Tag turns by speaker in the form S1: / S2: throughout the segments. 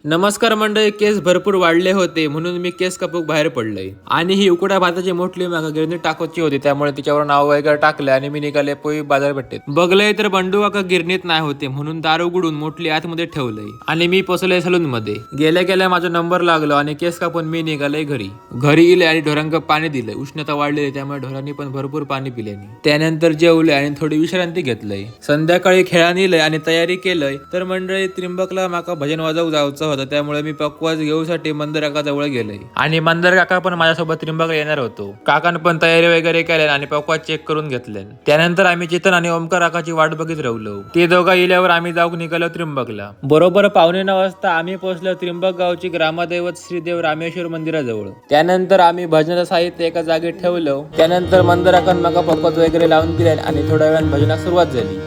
S1: नमस्कार मंडळी. केस भरपूर वाढले होते म्हणून मी केस कापूक बाहेर पडलोय आणि ही उकड्या भाताची मोठी मागा गिरणीत टाकायची होती, त्यामुळे तिच्यावर नाव वगैरे टाकले आणि मी निघाले पोई बाजारपेठेत. बघलंय तर बंडू काका गिरणीत नाही होते म्हणून दार उघडून मोठी आतमध्ये ठेवलंय आणि मी पोचलोय सलून मध्ये. गेल्या गेल्या माझा नंबर लागलो आणि केस कापून मी निघालोय घरी इले आणि ढोरांक पाणी दिलंय. उष्णता वाढलेली त्यामुळे ढोरांनी पण भरपूर पाणी पिले. त्यानंतर जेवले आणि थोडी विश्रांती घेतलंय. संध्याकाळी खेळा नेलंय आणि तयारी केलंय. तर मंडळी त्रिंबकला माका भजन वाजवू जायचं होतं, त्यामुळे मी पकवाज घेऊसाठी मंदिर काका जवळ गेलोय आणि मंदिर काका पण माझ्यासोबत त्रिंबकला येणार होतो. काकानं पण तयारी वगैरे केली आणि पकवाज चेक करून घेतले. त्यानंतर आम्ही चेतन आणि ओमकार काकाची वाट बघित राहिलो. ते दोघं इल्यावर आम्ही जाऊन निघालो त्रिंबकला. बरोबर 8:45 वाजता आम्ही पोहोचलो त्रिंबक गावची ग्रामदैवत श्रीदेव रामेश्वर मंदिराजवळ. त्यानंतर आम्ही भजनाचं साहित्य एका जागेत ठेवलं. त्यानंतर मंदिर काकांना माका पकवाज वगैरे लावून दिले आणि थोड्या वेळात भजनाला सुरुवात झाली.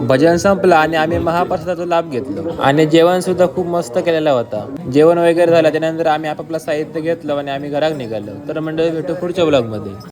S1: भजन संपलं आणि आम्ही महाप्रसादाचा लाभ घेतलो आणि जेवण सुद्धा खूप मस्त केलेला होता. जेवण वगैरे झालं त्यानंतर आम्ही आपापलं साहित्य घेतलं आणि आम्ही घरात निघालो. तर मंडळी भेटू पुढच्या व्लॉग मध्ये.